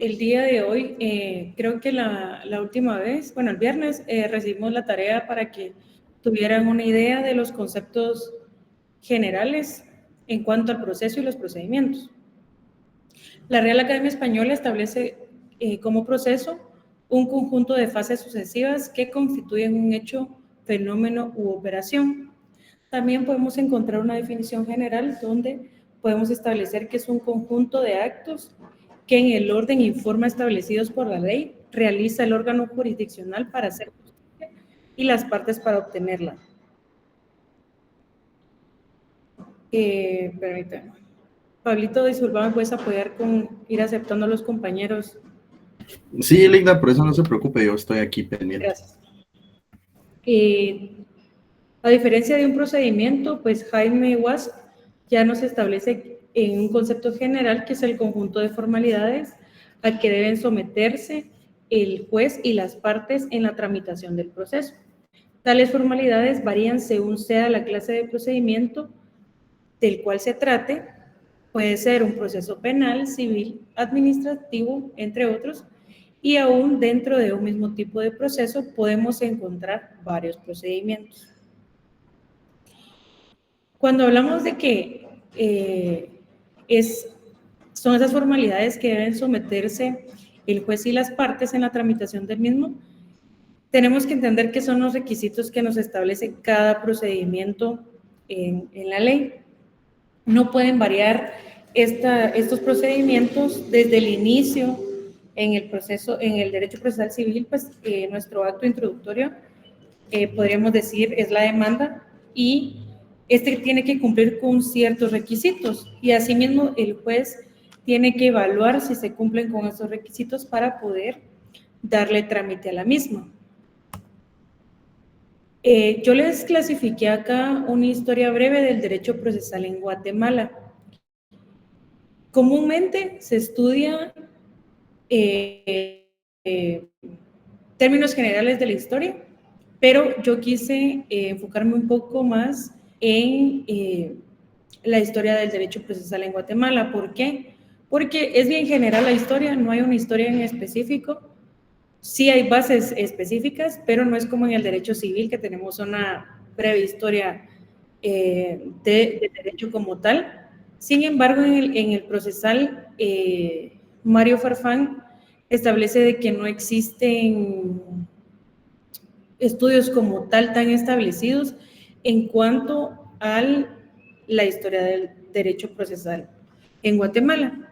el día de hoy, creo que la última vez, bueno, el viernes, recibimos la tarea para que tuvieran una idea de los conceptos generales en cuanto al proceso y los procedimientos. La Real Academia Española establece como proceso un conjunto de fases sucesivas que constituyen un hecho, fenómeno u operación. También podemos encontrar una definición general donde podemos establecer que es un conjunto de actos que en el orden y forma establecidos por la ley realiza el órgano jurisdiccional para hacer justicia y las partes para obtenerla. Permítanme. Pablito, disculpa, ¿me puedes apoyar con ir aceptando a los compañeros? Sí, Linda, por eso no se preocupe, yo estoy aquí pendiente. Gracias. A diferencia de un procedimiento, pues Jaime Wasp ya nos establece en un concepto general que es el conjunto de formalidades a que deben someterse el juez y las partes en la tramitación del proceso. Tales formalidades varían según sea la clase de procedimiento del cual se trate. Puede ser un proceso penal, civil, administrativo, entre otros, y aún dentro de un mismo tipo de proceso podemos encontrar varios procedimientos. Cuando hablamos de que son esas formalidades que deben someterse el juez y las partes en la tramitación del mismo, tenemos que entender que son los requisitos que nos establece cada procedimiento en la ley. No pueden variar estos procedimientos desde el inicio en el proceso, en el derecho procesal civil, pues nuestro acto introductorio, podríamos decir, es la demanda y este tiene que cumplir con ciertos requisitos y asimismo el juez tiene que evaluar si se cumplen con esos requisitos para poder darle trámite a la misma. Yo les clasifiqué acá una historia breve del derecho procesal en Guatemala. Comúnmente se estudia términos generales de la historia, pero yo quise enfocarme un poco más en la historia del derecho procesal en Guatemala. ¿Por qué? Porque es bien general la historia, no hay una historia en específico. Sí hay bases específicas, pero no es como en el derecho civil, que tenemos una breve historia de derecho como tal. Sin embargo, en el procesal, Mario Farfán establece de que no existen estudios como tal tan establecidos en cuanto a la historia del derecho procesal en Guatemala.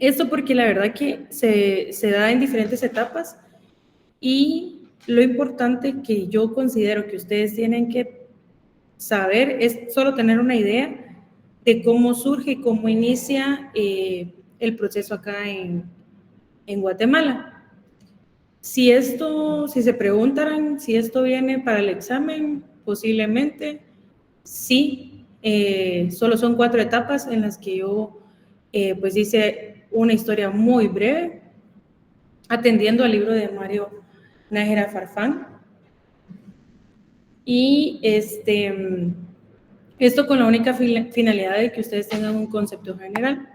Esto porque la verdad que se da en diferentes etapas y lo importante que yo considero que ustedes tienen que saber es solo tener una idea de cómo surge y cómo inicia el proceso acá en Guatemala. Si se preguntaran si esto viene para el examen, posiblemente sí. Solo son 4 etapas en las que yo pues hice una historia muy breve, atendiendo al libro de Mario Nájera Farfán. Y esto con la única finalidad de que ustedes tengan un concepto general.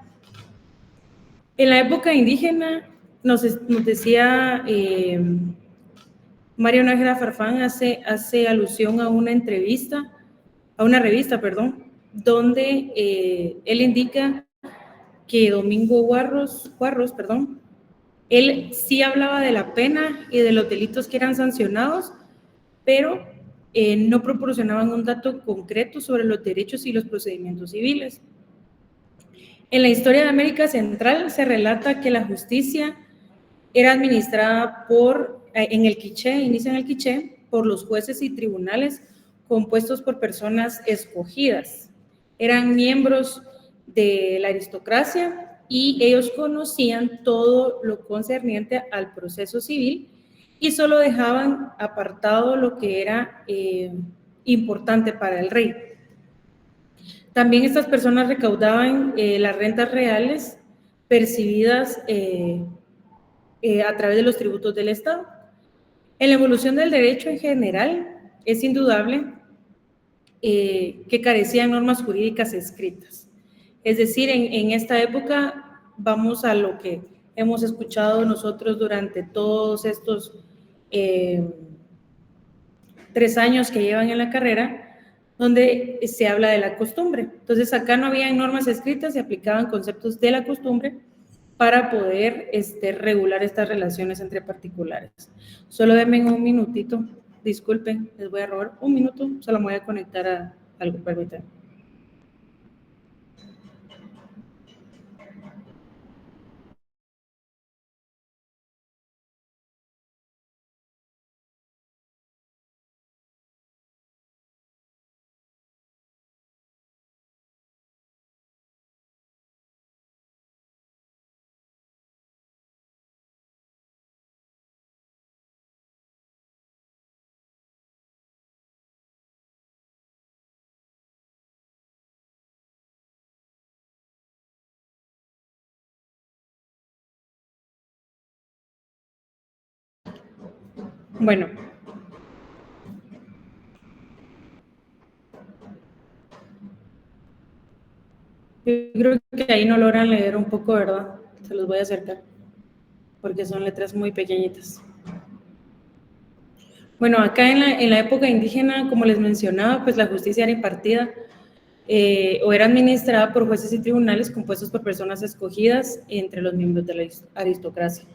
En la época indígena, nos decía Mario Nájera Farfán, hace alusión a una entrevista, a una revista, donde él indica que Domingo Guarros, él sí hablaba de la pena y de los delitos que eran sancionados, pero no proporcionaban un dato concreto sobre los derechos y los procedimientos civiles. En la historia de América Central se relata que la justicia era administrada en el quiché, inicia en el quiché, por los jueces y tribunales compuestos por personas escogidas. Eran miembros de la aristocracia y ellos conocían todo lo concerniente al proceso civil y solo dejaban apartado lo que era importante para el rey. También estas personas recaudaban las rentas reales percibidas a través de los tributos del Estado. En la evolución del derecho en general, es indudable que carecían normas jurídicas escritas. Es decir, en esta época vamos a lo que hemos escuchado nosotros durante todos estos 3 años que llevan en la carrera, donde se habla de la costumbre. Entonces, acá no había normas escritas, se aplicaban conceptos de la costumbre para poder regular estas relaciones entre particulares. Solo denme un minutito, disculpen, les voy a robar un minuto, solo me voy a conectar a algo, permítanme. Bueno, yo creo que ahí no logran leer un poco, ¿verdad? Se los voy a acercar, porque son letras muy pequeñitas. Bueno, acá en la época indígena, como les mencionaba, pues la justicia era impartida o era administrada por jueces y tribunales compuestos por personas escogidas entre los miembros de la aristocracia.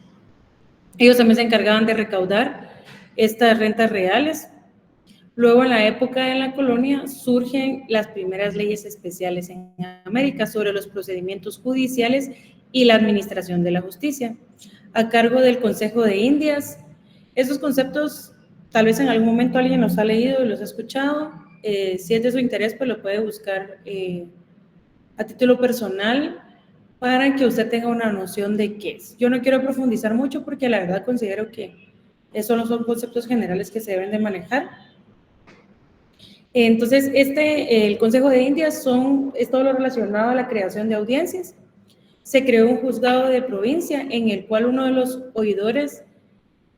Ellos también se encargaban de recaudar estas rentas reales. Luego, en la época de la colonia, surgen las primeras leyes especiales en América sobre los procedimientos judiciales y la administración de la justicia, a cargo del Consejo de Indias. Esos conceptos, tal vez en algún momento alguien los ha leído y los ha escuchado. Si es de su interés, pues lo puede buscar a título personal para que usted tenga una noción de qué es. Yo no quiero profundizar mucho porque la verdad considero que esos no son conceptos generales que se deben de manejar. Entonces, el Consejo de Indias es todo lo relacionado a la creación de audiencias. Se creó un juzgado de provincia en el cual uno de los oidores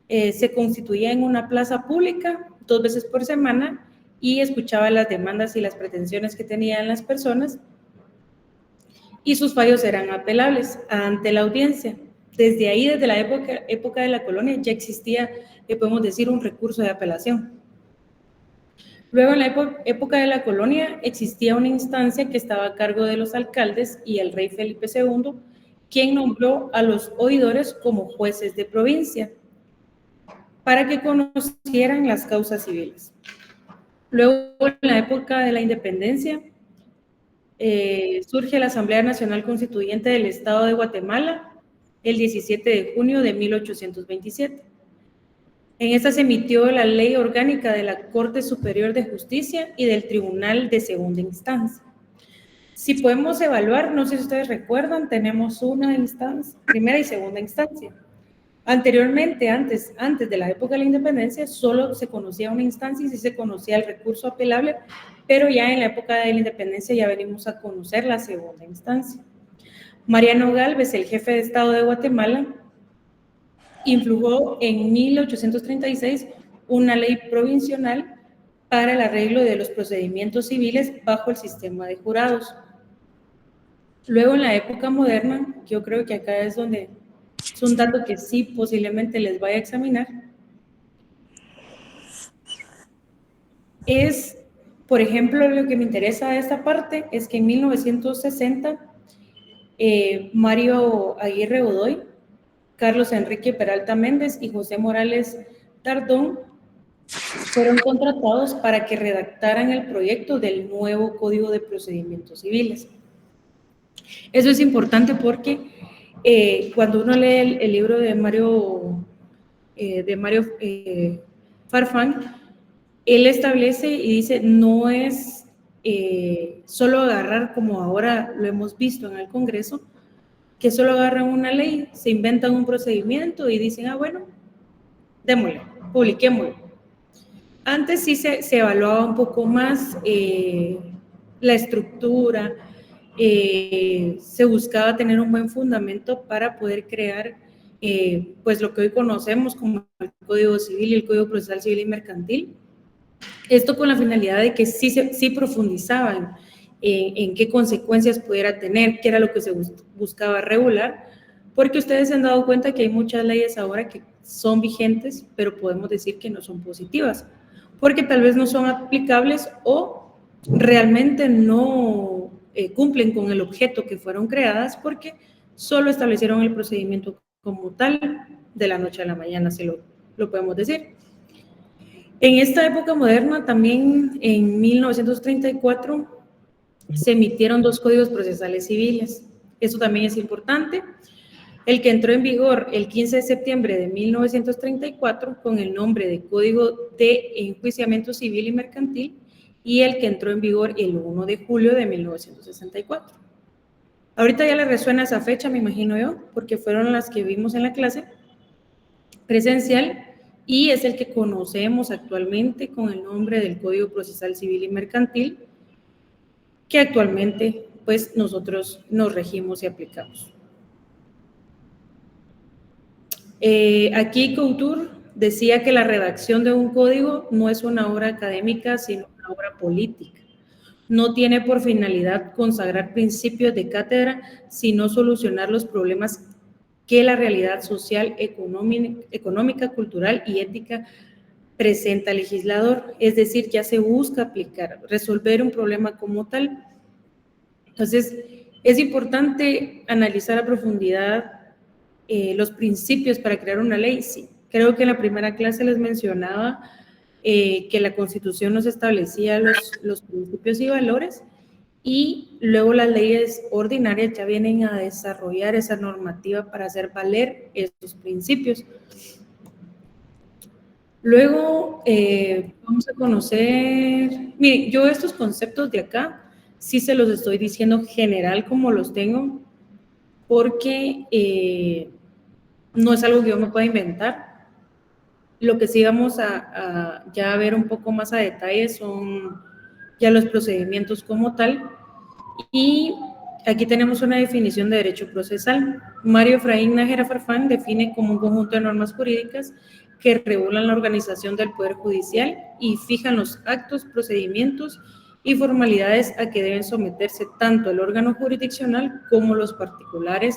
se constituía en una plaza pública 2 veces por semana y escuchaba las demandas y las pretensiones que tenían las personas y sus fallos eran apelables ante la audiencia. Desde ahí, desde la época de la colonia, ya existía, podemos decir, un recurso de apelación. Luego, en la época de la colonia, existía una instancia que estaba a cargo de los alcaldes y el rey Felipe II, quien nombró a los oidores como jueces de provincia para que conocieran las causas civiles. Luego, en la época de la independencia, surge la Asamblea Nacional Constituyente del Estado de Guatemala el 17 de junio de 1827. En esta se emitió la Ley Orgánica de la Corte Superior de Justicia y del Tribunal de Segunda Instancia. Si podemos evaluar, no sé si ustedes recuerdan, tenemos una instancia, primera y segunda instancia. Anteriormente, antes de la época de la independencia, solo se conocía una instancia y sí se conocía el recurso apelable, pero ya en la época de la independencia ya venimos a conocer la segunda instancia. Mariano Gálvez, el jefe de Estado de Guatemala, influyó en 1836 una ley provisional para el arreglo de los procedimientos civiles bajo el sistema de jurados. Luego, en la época moderna, yo creo que acá es donde es un dato que sí posiblemente les vaya a examinar, es, por ejemplo, lo que me interesa de esta parte es que en 1960 Mario Aguirre Godoy, Carlos Enrique Peralta Méndez y José Morales Tardón fueron contratados para que redactaran el proyecto del nuevo Código de Procedimientos Civiles. Eso es importante porque cuando uno lee el libro de Mario Farfán, él establece y dice, no es solo agarrar como ahora lo hemos visto en el Congreso, que solo agarran una ley, se inventan un procedimiento y dicen, bueno, démosle, publiquémoslo. Antes sí se evaluaba un poco más la estructura, se buscaba tener un buen fundamento para poder crear pues lo que hoy conocemos como el Código Civil y el Código Procesal Civil y Mercantil. Esto con la finalidad de que sí profundizaban en qué consecuencias pudiera tener, qué era lo que se buscaba regular, porque ustedes se han dado cuenta que hay muchas leyes ahora que son vigentes, pero podemos decir que no son positivas, porque tal vez no son aplicables o realmente no cumplen con el objeto que fueron creadas, porque solo establecieron el procedimiento como tal de la noche a la mañana, si lo podemos decir. En esta época moderna, también en 1934, se emitieron 2 códigos procesales civiles. Eso también es importante. El que entró en vigor el 15 de septiembre de 1934 con el nombre de Código de Enjuiciamiento Civil y Mercantil, y el que entró en vigor el 1 de julio de 1964. Ahorita ya le resuena esa fecha, me imagino yo, porque fueron las que vimos en la clase presencial, y es el que conocemos actualmente con el nombre del Código Procesal Civil y Mercantil, que actualmente pues nosotros nos regimos y aplicamos. Aquí Couture decía que la redacción de un código no es una obra académica, sino una obra política. No tiene por finalidad consagrar principios de cátedra, sino solucionar los problemas que la realidad social, económica, cultural y ética presenta al legislador. Es decir, ya se busca aplicar, resolver un problema como tal. Entonces, es importante analizar a profundidad los principios para crear una ley. Sí, creo que en la primera clase les mencionaba que la Constitución nos establecía los principios y valores, y luego las leyes ordinarias ya vienen a desarrollar esa normativa para hacer valer esos principios. Luego vamos a conocer, miren, yo estos conceptos de acá sí se los estoy diciendo general como los tengo, porque no es algo que yo me pueda inventar. Lo que sí vamos a ya ver un poco más a detalle son ya los procedimientos como tal. Y aquí tenemos una definición de derecho procesal. Mario Efraín Nájera Farfán define como un conjunto de normas jurídicas que regulan la organización del Poder Judicial y fijan los actos, procedimientos y formalidades a que deben someterse tanto el órgano jurisdiccional como los particulares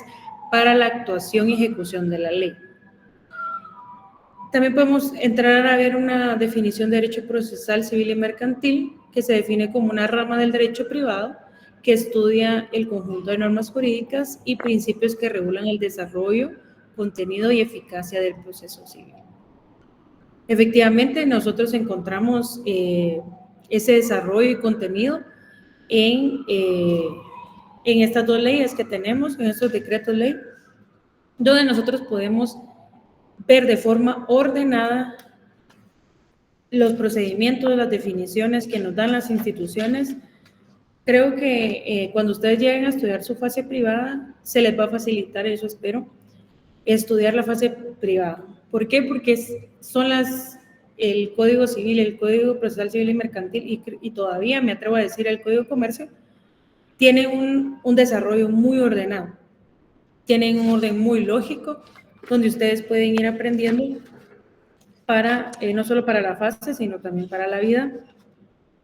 para la actuación y ejecución de la ley. También podemos entrar a ver una definición de derecho procesal civil y mercantil, que se define como una rama del derecho privado que estudia el conjunto de normas jurídicas y principios que regulan el desarrollo, contenido y eficacia del proceso civil. Efectivamente, nosotros encontramos ese desarrollo y contenido en estas 2 leyes que tenemos, en estos decretos ley, donde nosotros podemos ver de forma ordenada los procedimientos, las definiciones que nos dan las instituciones. Creo que cuando ustedes lleguen a estudiar su fase privada, se les va a facilitar, eso espero, estudiar la fase privada. ¿Por qué? Porque son el Código Civil, el Código Procesal Civil y Mercantil, y todavía me atrevo a decir el Código de Comercio, tienen un desarrollo muy ordenado, tienen un orden muy lógico, donde ustedes pueden ir aprendiendo para, no solo para la fase, sino también para la vida,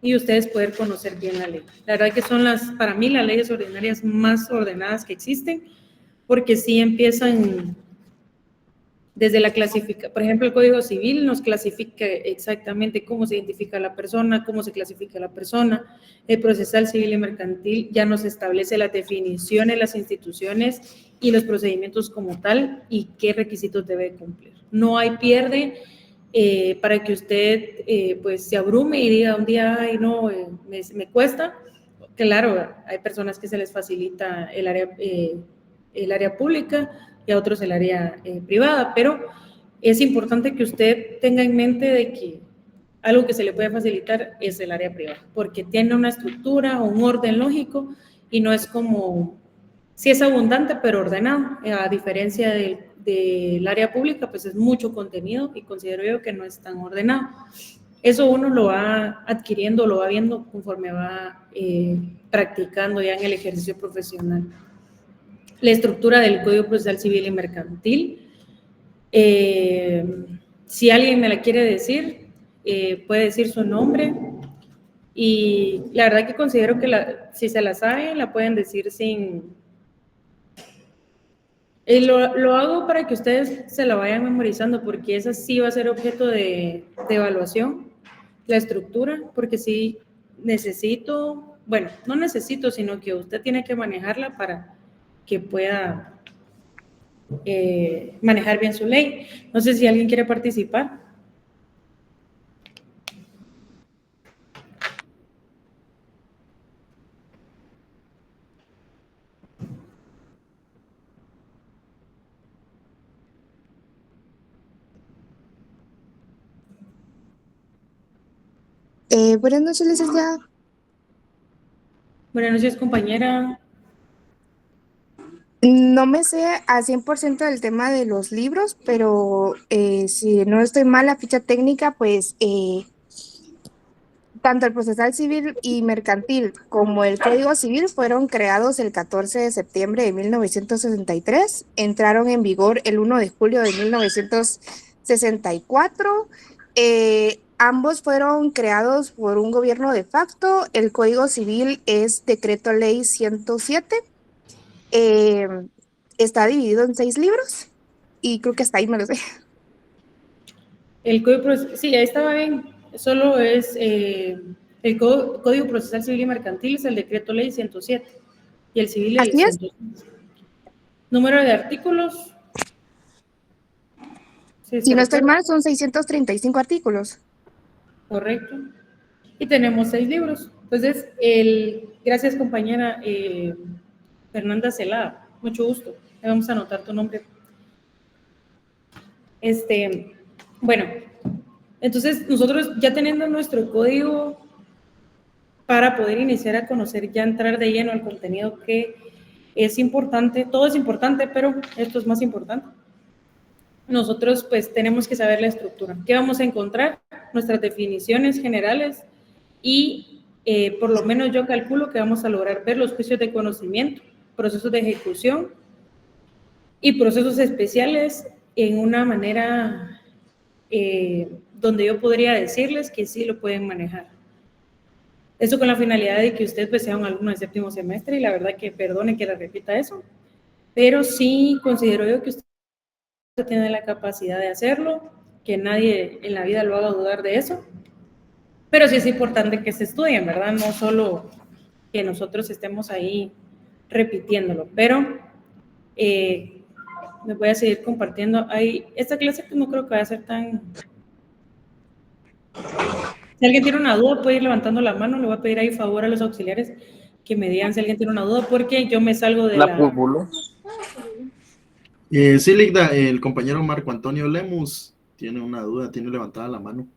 y ustedes poder conocer bien la ley. La verdad que son para mí las leyes ordinarias más ordenadas que existen, porque sí empiezan desde la clasificación. Por ejemplo, el Código Civil nos clasifica exactamente cómo se identifica a la persona, cómo se clasifica a la persona. El Procesal Civil y Mercantil ya nos establece las definiciones, las instituciones y los procedimientos como tal y qué requisitos debe cumplir. No hay pierde para que usted pues se abrume y diga un día, ay no, me cuesta. Claro, hay personas que se les facilita el área pública y a otros el área privada, pero es importante que usted tenga en mente de que algo que se le puede facilitar es el área privada, porque tiene una estructura o un orden lógico y no es como, sí es abundante, pero ordenado, a diferencia del área pública, pues es mucho contenido y considero yo que no es tan ordenado. Eso uno lo va adquiriendo, lo va viendo conforme va practicando ya en el ejercicio profesional. La estructura del Código Procesal Civil y Mercantil. Si alguien me la quiere decir, puede decir su nombre. Y la verdad que considero que si se la sabe, la pueden decir sin Lo hago para que ustedes se la vayan memorizando, porque esa sí va a ser objeto de evaluación, la estructura, porque sí necesito, bueno, no necesito, sino que usted tiene que manejarla para que pueda manejar bien su ley. No sé si alguien quiere participar. Buenas noches, licenciada. Buenas noches, compañera. No me sé a 100% del tema de los libros, pero si no estoy mal, la ficha técnica, pues tanto el procesal civil y mercantil como el Código Civil fueron creados el 14 de septiembre de 1963, entraron en vigor el 1 de julio de 1964. Ambos fueron creados por un gobierno de facto. El Código Civil es Decreto Ley 107. Eh, Está dividido en 6 libros y creo que hasta ahí me lo sé. El código, sí, ahí estaba bien. Solo es el Código Procesal Civil y Mercantil, es el Decreto Ley 107 y el Civil el Así es. 106. Número de artículos. Sí, Si se no estoy recuerda. mal, son 635 artículos. Correcto. Y tenemos 6 libros. Entonces, gracias, compañera Fernanda Celada. Mucho gusto. Le vamos a anotar tu nombre. Bueno, entonces nosotros ya teniendo nuestro código para poder iniciar a conocer, ya entrar de lleno al contenido que es importante, todo es importante, pero esto es más importante. Nosotros pues tenemos que saber la estructura. ¿Qué vamos a encontrar? Nuestras definiciones generales y por lo menos yo calculo que vamos a lograr ver los juicios de conocimiento, procesos de ejecución y procesos especiales en una manera donde yo podría decirles que sí lo pueden manejar. Eso con la finalidad de que usted pues, sea un alumno de séptimo semestre, y la verdad que perdone que le repita eso, pero sí considero yo que usted tiene la capacidad de hacerlo, que nadie en la vida lo haga dudar de eso, pero sí es importante que se estudien, ¿verdad? No solo que nosotros estemos ahí repitiéndolo, pero me voy a seguir compartiendo. Esta clase no creo que vaya a ser tan... Si alguien tiene una duda, puede ir levantando la mano. Le voy a pedir ahí favor a los auxiliares que me digan si alguien tiene una duda, porque yo me salgo de la... Sí, Ligda, el compañero Marco Antonio Lemus tiene una duda, tiene levantada la mano.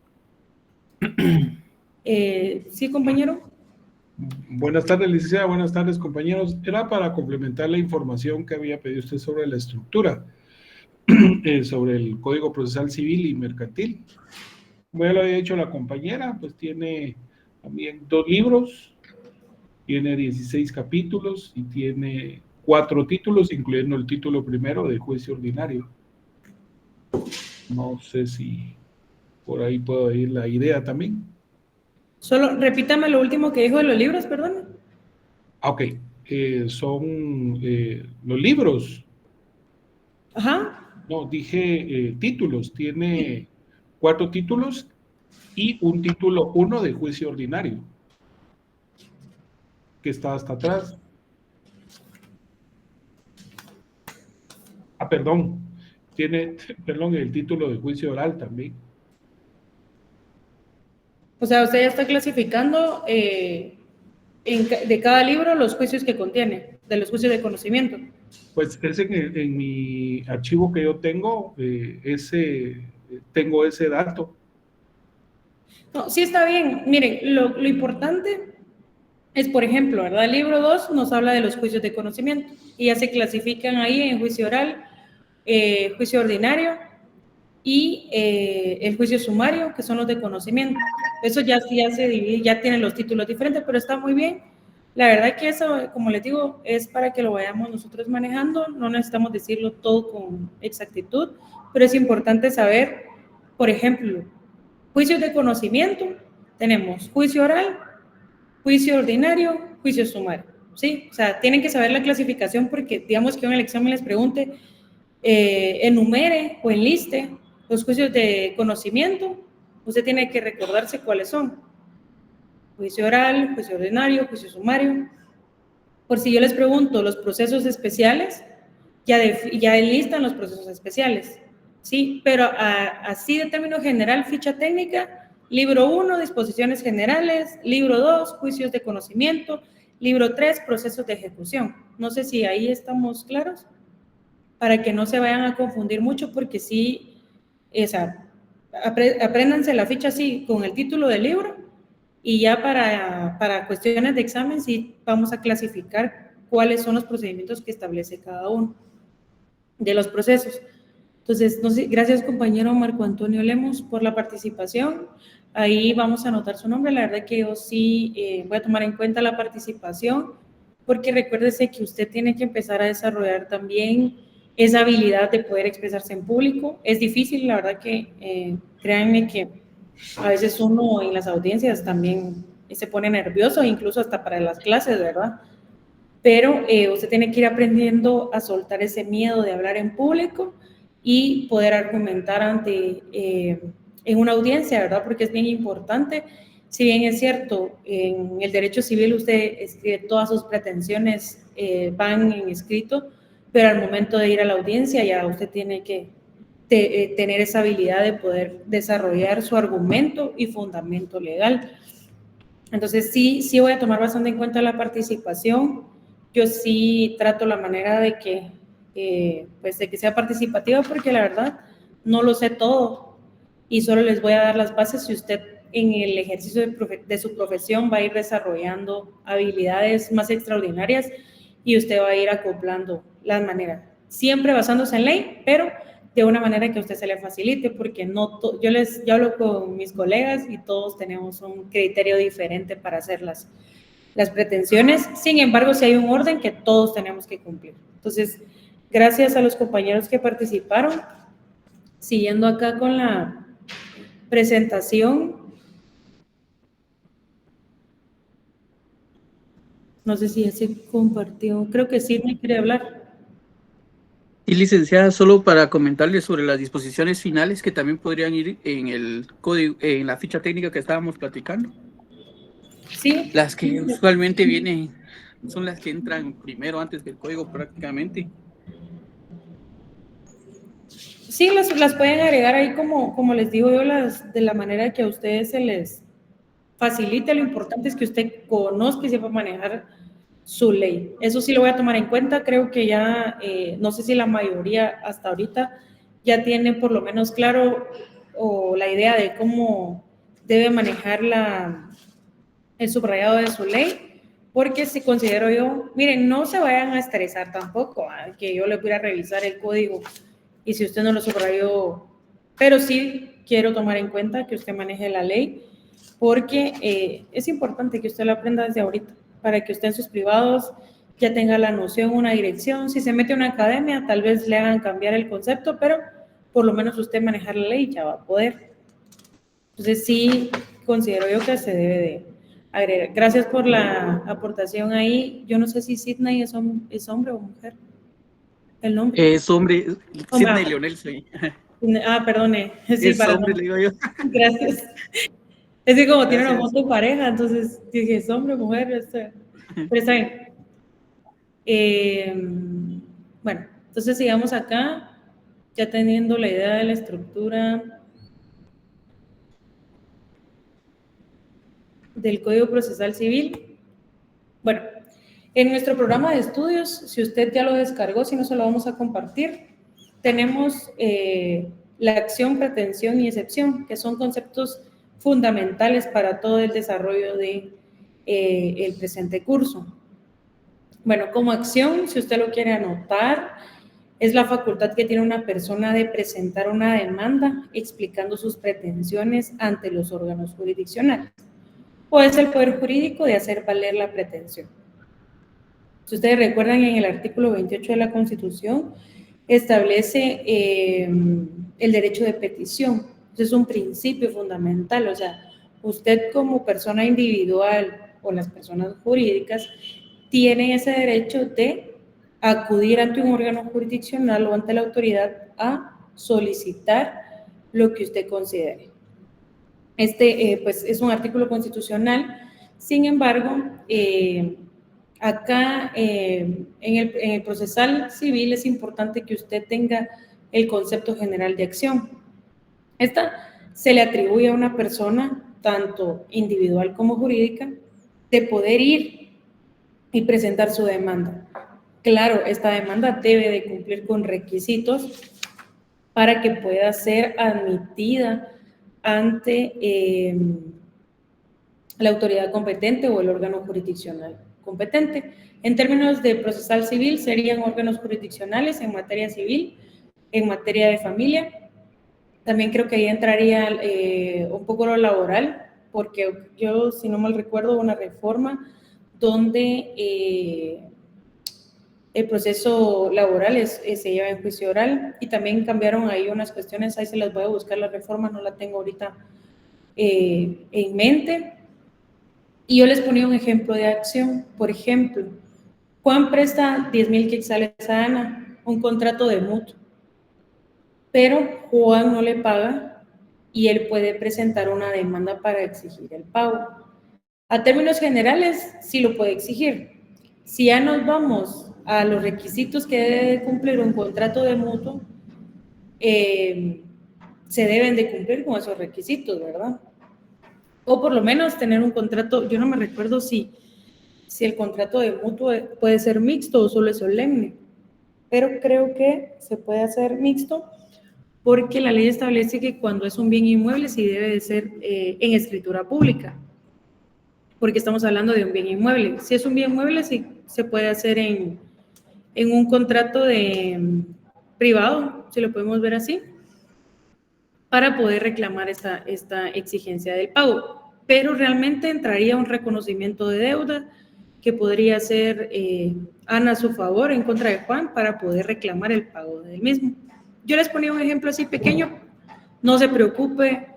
Sí, compañero. Buenas tardes, licenciada. Buenas tardes, compañeros. Era para complementar la información que había pedido usted sobre la estructura, sobre el Código Procesal Civil y Mercantil. Como ya lo había dicho la compañera, pues tiene también 2 libros, tiene 16 capítulos y tiene 4 títulos, incluyendo el título primero de juicio ordinario. No sé si por ahí puedo ir la idea también. Solo repítame lo último que dijo de los libros, perdón. Ok, son los libros. Ajá. No, dije títulos. Tiene 4 títulos y un título 1 de juicio ordinario, que está hasta atrás. Perdón. Tiene, perdón, el título de juicio oral también. O sea, usted ya está clasificando de cada libro los juicios que contiene, de los juicios de conocimiento. Pues es en mi archivo que yo tengo, tengo ese dato. No, sí está bien. Miren, lo importante es, por ejemplo, ¿verdad? El libro 2 nos habla de los juicios de conocimiento y ya se clasifican ahí en juicio oral, juicio ordinario y el juicio sumario, que son los de conocimiento. Eso ya se divide, ya tienen los títulos diferentes, pero está muy bien. La verdad que eso, como les digo, es para que lo vayamos nosotros manejando. No necesitamos decirlo todo con exactitud, pero es importante saber, por ejemplo, juicios de conocimiento, tenemos juicio oral, juicio ordinario, juicio sumario, ¿sí? O sea, tienen que saber la clasificación porque, digamos que en el examen les pregunte enumere o enliste los juicios de conocimiento, usted tiene que recordarse cuáles son: juicio oral, juicio ordinario, juicio sumario. Por si yo les pregunto, los procesos especiales, ya enlistan los procesos especiales, ¿sí? Pero así de término general, ficha técnica, libro 1, disposiciones generales, libro 2, juicios de conocimiento, libro 3, procesos de ejecución. No sé si ahí estamos claros, para que no se vayan a confundir mucho, porque sí, apréndanse la ficha así, con el título del libro, y ya para cuestiones de examen sí vamos a clasificar cuáles son los procedimientos que establece cada uno de los procesos. Entonces, no sé, gracias compañero Marco Antonio Lemus por la participación. Ahí vamos a anotar su nombre. La verdad que yo sí voy a tomar en cuenta la participación, porque recuérdese que usted tiene que empezar a desarrollar también esa habilidad de poder expresarse en público. Es difícil, la verdad que créanme que a veces uno en las audiencias también se pone nervioso, incluso hasta para las clases, ¿verdad? Pero usted tiene que ir aprendiendo a soltar ese miedo de hablar en público y poder argumentar en una audiencia, ¿verdad? Porque es bien importante. Si bien es cierto, en el derecho civil usted escribe todas sus pretensiones, van en escrito, pero al momento de ir a la audiencia ya usted tiene que tener esa habilidad de poder desarrollar su argumento y fundamento legal. Entonces sí voy a tomar bastante en cuenta la participación. Yo sí trato la manera de que sea participativa, porque la verdad no lo sé todo y solo les voy a dar las bases si usted en el ejercicio de su profesión va a ir desarrollando habilidades más extraordinarias y usted va a ir acoplando las maneras, siempre basándose en ley, pero de una manera que a usted se le facilite, porque yo hablo con mis colegas y todos tenemos un criterio diferente para hacer las pretensiones. Sin embargo, si hay un orden que todos tenemos que cumplir. Entonces, gracias a los compañeros que participaron. Siguiendo acá con la presentación. No sé si ya se compartió. Creo que sí, me quiere hablar. Y licenciada, solo para comentarles sobre las disposiciones finales que también podrían ir en el código, en la ficha técnica que estábamos platicando. Sí. Las que usualmente vienen son las que entran primero antes del código prácticamente. Sí, las pueden agregar ahí como les digo yo, de la manera que a ustedes se les facilite. Lo importante es que usted conozca y sepa manejar su ley. Eso sí lo voy a tomar en cuenta. Creo que ya, no sé si la mayoría hasta ahorita ya tiene por lo menos claro o la idea de cómo debe manejar el subrayado de su ley, porque si considero yo, miren, no se vayan a estresar tampoco, que yo le voy a revisar el código y si usted no lo subrayó, pero sí quiero tomar en cuenta que usted maneje la ley, porque es importante que usted lo aprenda desde ahorita, para que usted en sus privados ya tenga la noción, una dirección. Si se mete a una academia, tal vez le hagan cambiar el concepto, pero por lo menos usted manejar la ley ya va a poder. Entonces sí considero yo que se debe de agregar. Gracias por la aportación ahí. Yo no sé si Sidney es hombre o mujer. El nombre. Es hombre, Sidney Leonel soy. Perdone. Sí, es hombre, le digo yo. Gracias. Es que como tiene una foto pareja, entonces dije, ¿es hombre o mujer? Pero está bien. Bueno, entonces sigamos acá, ya teniendo la idea de la estructura del Código Procesal Civil. Bueno, en nuestro programa de estudios, si usted ya lo descargó, si no se lo vamos a compartir, tenemos la acción, pretensión y excepción, que son conceptos fundamentales para todo el desarrollo de el presente curso. Bueno, como acción, si usted lo quiere anotar, es la facultad que tiene una persona de presentar una demanda explicando sus pretensiones ante los órganos jurisdiccionales, o es el poder jurídico de hacer valer la pretensión. Si ustedes recuerdan, en el artículo 28 de la Constitución establece el derecho de petición. Es un principio fundamental, o sea, usted como persona individual o las personas jurídicas tienen ese derecho de acudir ante un órgano jurisdiccional o ante la autoridad a solicitar lo que usted considere. Pues es un artículo constitucional. Sin embargo, acá en el procesal civil es importante que usted tenga el concepto general de acción. Esta se le atribuye a una persona, tanto individual como jurídica, de poder ir y presentar su demanda. Claro, esta demanda debe de cumplir con requisitos para que pueda ser admitida ante la autoridad competente o el órgano jurisdiccional competente. En términos de procesal civil, serían órganos jurisdiccionales en materia civil, en materia de familia. También creo que ahí entraría un poco lo laboral, porque yo, si no mal recuerdo, una reforma donde el proceso laboral se lleva en juicio oral, y también cambiaron ahí unas cuestiones, ahí se las voy a buscar la reforma, no la tengo ahorita en mente. Y yo les ponía un ejemplo de acción. Por ejemplo, Juan presta 10,000 quetzales a Ana, un contrato de mutuo, pero Juan no le paga y él puede presentar una demanda para exigir el pago. A términos generales, sí lo puede exigir. Si ya nos vamos a los requisitos que debe cumplir un contrato de mutuo, se deben de cumplir con esos requisitos, ¿verdad? O por lo menos tener un contrato. Yo no me recuerdo si el contrato de mutuo puede ser mixto o solo es solemne, pero creo que se puede hacer mixto porque la ley establece que cuando es un bien inmueble sí debe de ser en escritura pública, porque estamos hablando de un bien inmueble. Si es un bien mueble, sí se puede hacer en un contrato privado, si lo podemos ver así, para poder reclamar esta exigencia del pago. Pero realmente entraría un reconocimiento de deuda que podría ser Ana a su favor en contra de Juan para poder reclamar el pago del mismo. Yo les ponía un ejemplo así pequeño, no se preocupe,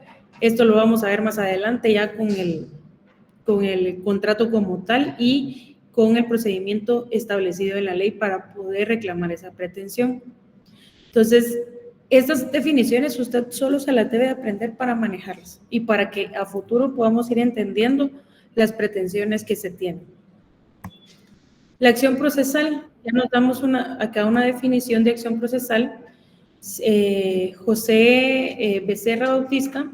esto lo vamos a ver más adelante ya con el contrato como tal y con el procedimiento establecido en la ley para poder reclamar esa pretensión. Entonces, estas definiciones usted solo se las debe aprender para manejarlas y para que a futuro podamos ir entendiendo las pretensiones que se tienen. La acción procesal, ya nos damos acá una definición de acción procesal. José Becerra Bautista,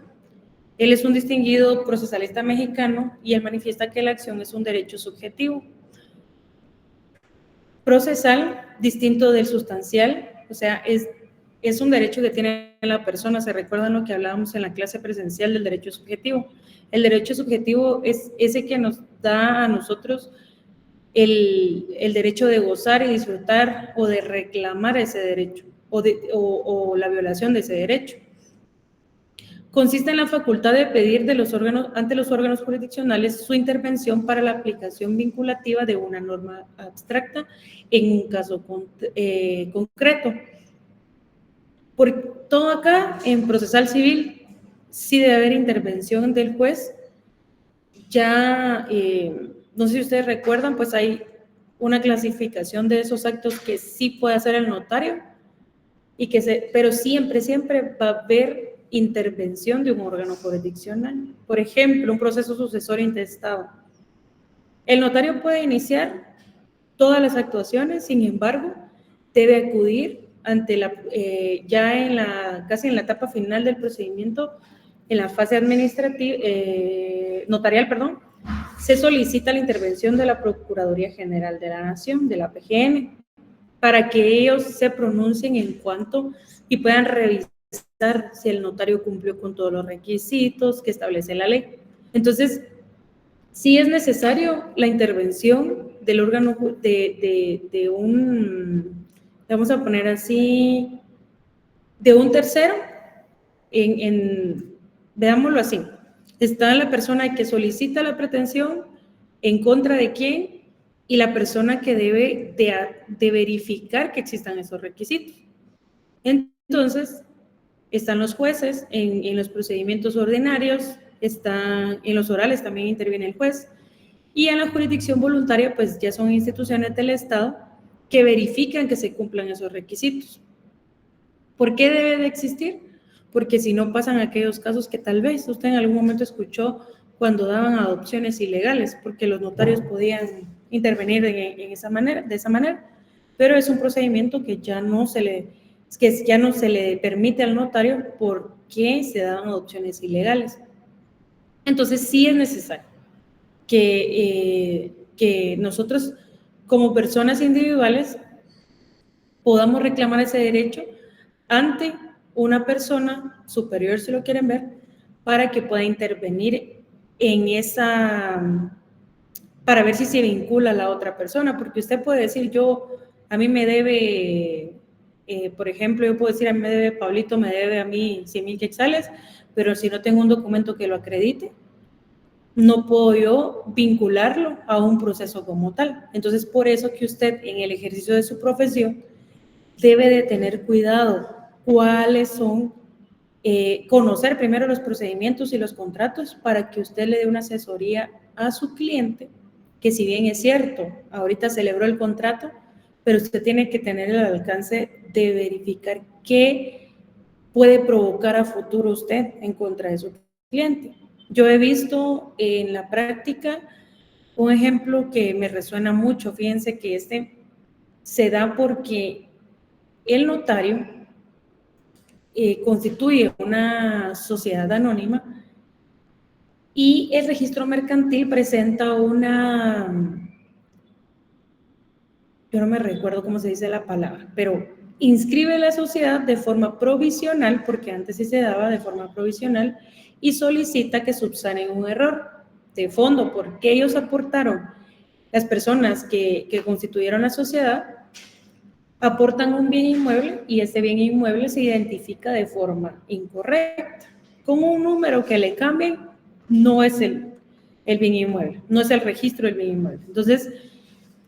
él es un distinguido procesalista mexicano y él manifiesta que la acción es un derecho subjetivo. Procesal, distinto del sustancial, o sea, es un derecho que tiene la persona. ¿Se recuerdan lo que hablábamos en la clase presencial del derecho subjetivo? El derecho subjetivo es ese que nos da a nosotros el derecho de gozar y disfrutar o de reclamar ese derecho o la violación de ese derecho. Consiste en la facultad de pedir ante los órganos jurisdiccionales su intervención para la aplicación vinculativa de una norma abstracta en un caso concreto. Por todo acá, en procesal civil, sí debe haber intervención del juez. Ya, no sé si ustedes recuerdan, pues hay una clasificación de esos actos que sí puede hacer el notario, pero siempre va a haber intervención de un órgano jurisdiccional. Por ejemplo, un proceso sucesorio intestado. El notario puede iniciar todas las actuaciones, sin embargo, debe acudir ante casi en la etapa final del procedimiento, en la fase administrativa, notarial, perdón, se solicita la intervención de la Procuraduría General de la Nación, de la PGN, para que ellos se pronuncien en cuanto y puedan revisar si el notario cumplió con todos los requisitos que establece la ley. Entonces, sí es necesario la intervención del órgano de un, vamos a poner así, de un tercero, veámoslo así, está la persona que solicita la pretensión, en contra de quién, y la persona que debe de verificar que existan esos requisitos. Entonces, están los jueces en los procedimientos ordinarios, en los orales también interviene el juez, y en la jurisdicción voluntaria, pues ya son instituciones del Estado que verifican que se cumplan esos requisitos. ¿Por qué debe de existir? Porque si no pasan aquellos casos que tal vez usted en algún momento escuchó cuando daban adopciones ilegales, porque los notarios podían intervenir de esa manera, pero es un procedimiento que ya no se le permite al notario porque se daban adopciones ilegales. Entonces sí es necesario que nosotros como personas individuales podamos reclamar ese derecho ante una persona superior, si lo quieren ver, para que pueda intervenir para ver si se vincula a la otra persona, porque usted puede decir, a mí me debe, por ejemplo, yo puedo decir, a mí me debe Pablito, me debe a mí 100,000 quetzales, pero si no tengo un documento que lo acredite, no puedo yo vincularlo a un proceso como tal. Entonces, por eso que usted en el ejercicio de su profesión debe de tener cuidado cuáles son, conocer primero los procedimientos y los contratos para que usted le dé una asesoría a su cliente, que si bien es cierto, ahorita celebró el contrato, pero usted tiene que tener el alcance de verificar qué puede provocar a futuro usted en contra de su cliente. Yo he visto en la práctica un ejemplo que me resuena mucho. Fíjense que se da porque el notario constituye una sociedad anónima y el registro mercantil presenta yo no me recuerdo cómo se dice la palabra, pero inscribe la sociedad de forma provisional, porque antes sí se daba de forma provisional, y solicita que subsanen un error de fondo, porque ellos aportaron, las personas que constituyeron la sociedad, aportan un bien inmueble y ese bien inmueble se identifica de forma incorrecta. Con un número que le cambien, no es el bien inmueble, no es el registro del bien inmueble. Entonces,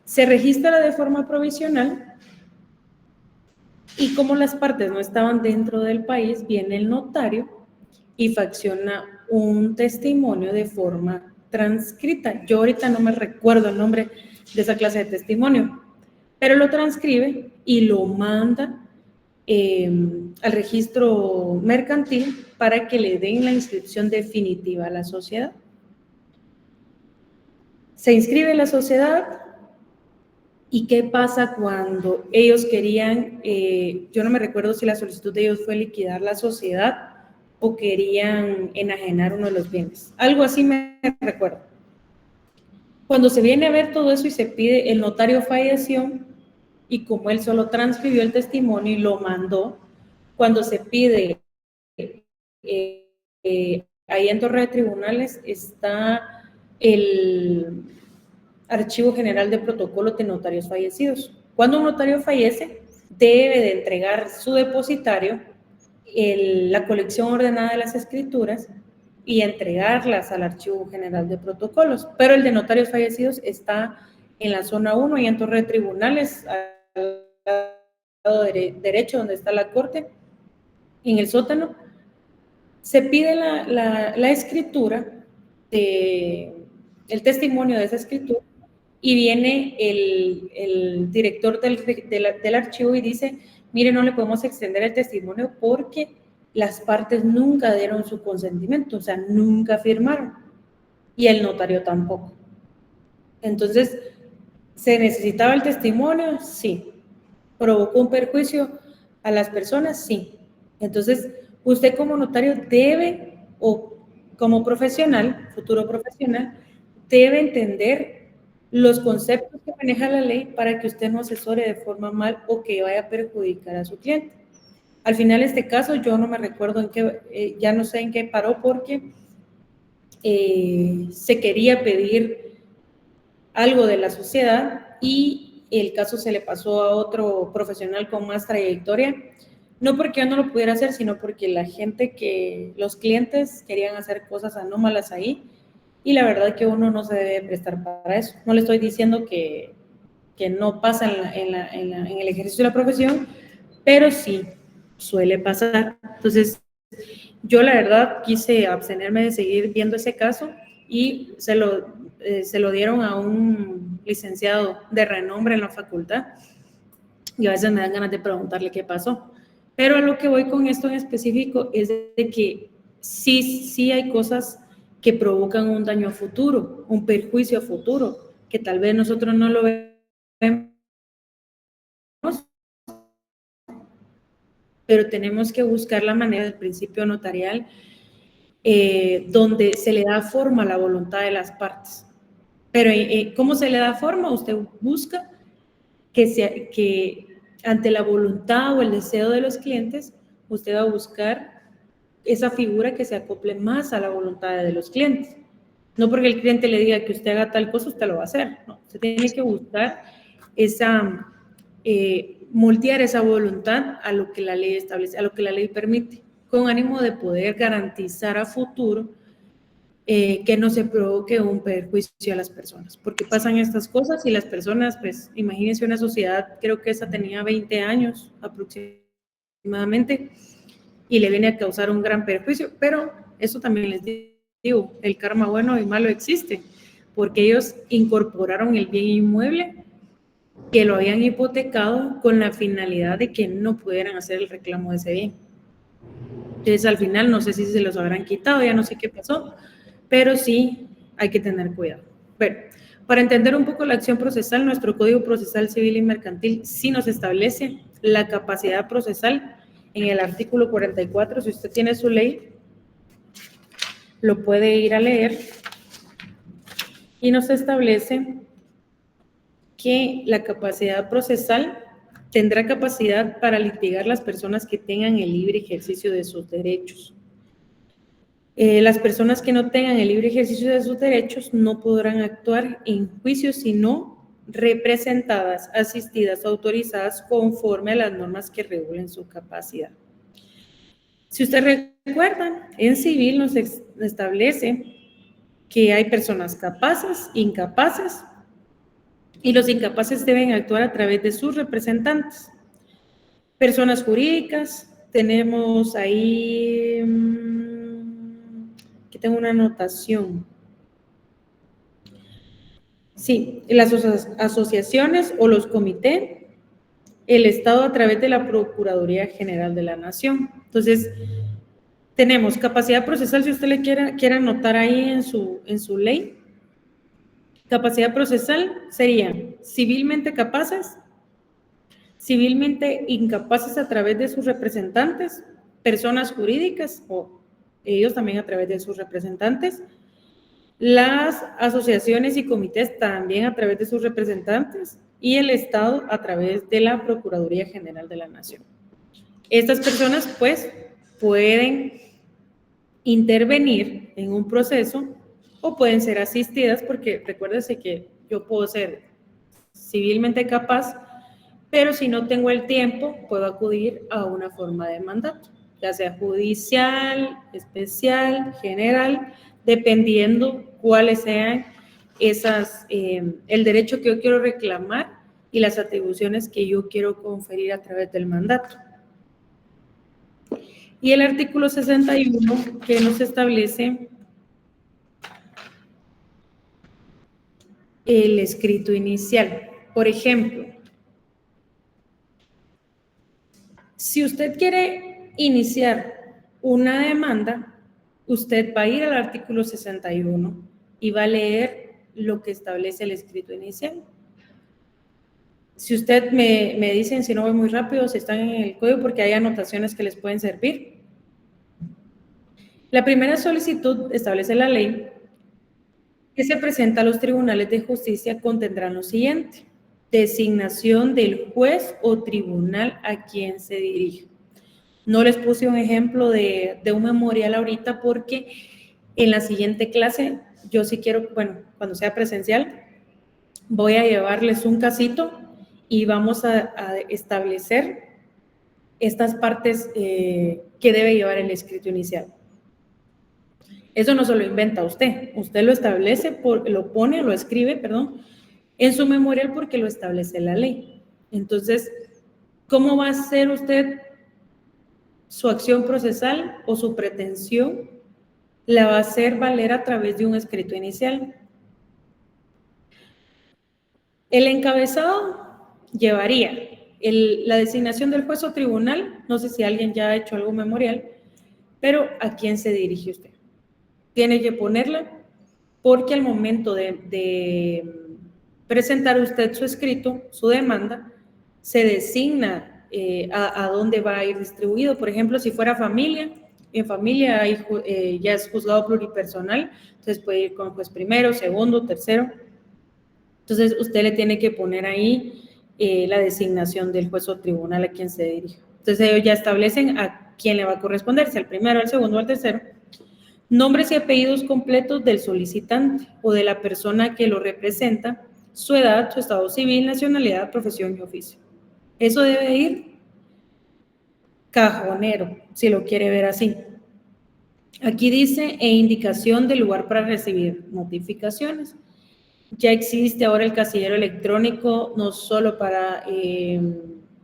se registra de forma provisional y como las partes no estaban dentro del país, viene el notario y facciona un testimonio de forma transcrita. Yo ahorita no me recuerdo el nombre de esa clase de testimonio, pero lo transcribe y lo manda al registro mercantil para que le den la inscripción definitiva a la sociedad. Se inscribe la sociedad. ¿Y qué pasa cuando ellos querían, yo no me recuerdo si la solicitud de ellos fue liquidar la sociedad o querían enajenar uno de los bienes? Algo así me recuerdo. Cuando se viene a ver todo eso y se pide, el notario falleció y como él solo transcribió el testimonio y lo mandó, cuando se pide, ahí en Torre de Tribunales está el Archivo General de Protocolos de Notarios Fallecidos. Cuando un notario fallece, debe de entregar su depositario la colección ordenada de las escrituras y entregarlas al Archivo General de Protocolos. Pero el de notarios fallecidos está en la zona 1 y en Torre de Tribunales, al lado derecho donde está la corte, en el sótano. Se pide la escritura, el testimonio de esa escritura, y viene el director del archivo y dice, mire, no le podemos extender el testimonio porque las partes nunca dieron su consentimiento, o sea, nunca firmaron, y el notario tampoco. Entonces, ¿se necesitaba el testimonio? Sí. ¿Provocó un perjuicio a las personas? Sí. Entonces, usted como notario debe, o como profesional, futuro profesional, debe entender los conceptos que maneja la ley para que usted no asesore de forma mal o que vaya a perjudicar a su cliente. Al final, este caso, yo no me recuerdo en qué, ya no sé en qué paró porque se quería pedir algo de la sociedad y el caso se le pasó a otro profesional con más trayectoria, no porque yo no lo pudiera hacer, sino porque los clientes querían hacer cosas anómalas ahí. Y la verdad que uno no se debe prestar para eso. No le estoy diciendo que no pasa en el ejercicio de la profesión, pero sí suele pasar. Entonces, yo la verdad quise abstenerme de seguir viendo ese caso y se lo dieron a un licenciado de renombre en la facultad y a veces me dan ganas de preguntarle qué pasó. Pero a lo que voy con esto en específico es de que sí hay cosas que provocan un daño a futuro, un perjuicio a futuro, que tal vez nosotros no lo vemos, pero tenemos que buscar la manera del principio notarial donde se le da forma a la voluntad de las partes. Pero ¿cómo se le da forma? Usted busca que ante la voluntad o el deseo de los clientes, usted va a buscar esa figura que se acople más a la voluntad de los clientes. No porque el cliente le diga que usted haga tal cosa, usted lo va a hacer. No, usted tiene que buscar moldear esa voluntad a lo que la ley establece, a lo que la ley permite, con ánimo de poder garantizar a futuro que no se provoque un perjuicio a las personas, porque pasan estas cosas y las personas, pues imagínense una sociedad, creo que esa tenía 20 años aproximadamente, y le viene a causar un gran perjuicio, pero eso también les digo, el karma bueno y malo existe, porque ellos incorporaron el bien inmueble que lo habían hipotecado con la finalidad de que no pudieran hacer el reclamo de ese bien. Entonces al final no sé si se los habrán quitado, ya no sé qué pasó, pero sí hay que tener cuidado. Bueno, para entender un poco la acción procesal, nuestro Código Procesal Civil y Mercantil sí nos establece la capacidad procesal en el artículo 44. Si usted tiene su ley, lo puede ir a leer y nos establece que la capacidad procesal tendrá capacidad para litigar las personas que tengan el libre ejercicio de sus derechos. Las personas que no tengan el libre ejercicio de sus derechos no podrán actuar en juicio sino representadas, asistidas, autorizadas conforme a las normas que regulen su capacidad. Si usted recuerda, en civil nos establece que hay personas capaces, incapaces, y los incapaces deben actuar a través de sus representantes. Personas jurídicas, tenemos ahí, aquí tengo una anotación. Sí, las asociaciones o los comités, el Estado a través de la Procuraduría General de la Nación. Entonces, tenemos capacidad procesal, si usted le quiere anotar ahí en su ley. Capacidad procesal serían civilmente capaces, civilmente incapaces a través de sus representantes, personas jurídicas o ellos también a través de sus representantes, las asociaciones y comités también a través de sus representantes y el Estado a través de la Procuraduría General de la Nación. Estas personas pues pueden intervenir en un proceso o pueden ser asistidas, porque recuérdese que yo puedo ser civilmente capaz, pero si no tengo el tiempo, puedo acudir a una forma de mandato, ya sea judicial, especial, general, dependiendo cuáles sean el derecho que yo quiero reclamar y las atribuciones que yo quiero conferir a través del mandato. Y el artículo 61 que nos establece el escrito inicial. Por ejemplo, si usted quiere iniciar una demanda, usted va a ir al artículo 61 y va a leer lo que establece el escrito inicial. Si usted me dicen, si no voy muy rápido, si están en el código, porque hay anotaciones que les pueden servir. La primera solicitud establece la ley que se presenta a los tribunales de justicia contendrán lo siguiente: designación del juez o tribunal a quien se dirige. No les puse un ejemplo de un memorial ahorita porque en la siguiente clase, yo sí quiero, bueno, cuando sea presencial, voy a llevarles un casito y vamos a establecer estas partes que debe llevar el escrito inicial. Eso no se lo inventa usted lo establece, lo escribe, en su memorial porque lo establece la ley. Entonces, ¿cómo va a hacer usted su acción procesal o su pretensión? La va a hacer valer a través de un escrito inicial. El encabezado llevaría la designación del juez o tribunal, no sé si alguien ya ha hecho algo memorial, pero ¿a quién se dirige usted? Tiene que ponerla porque al momento de presentar usted su escrito, su demanda, se designa a dónde va a ir distribuido. Por ejemplo, si fuera familia, en familia hay, ya es juzgado pluripersonal, entonces puede ir con juez primero, segundo, tercero. Entonces usted le tiene que poner ahí la designación del juez o tribunal a quien se dirige. Entonces ellos ya establecen a quién le va a corresponder, si al primero, al segundo o al tercero. Nombres y apellidos completos del solicitante o de la persona que lo representa, su edad, su estado civil, nacionalidad, profesión y oficio. Eso debe ir cajonero, si lo quiere ver así. Aquí dice, e indicación del lugar para recibir notificaciones. Ya existe ahora el casillero electrónico, no solo para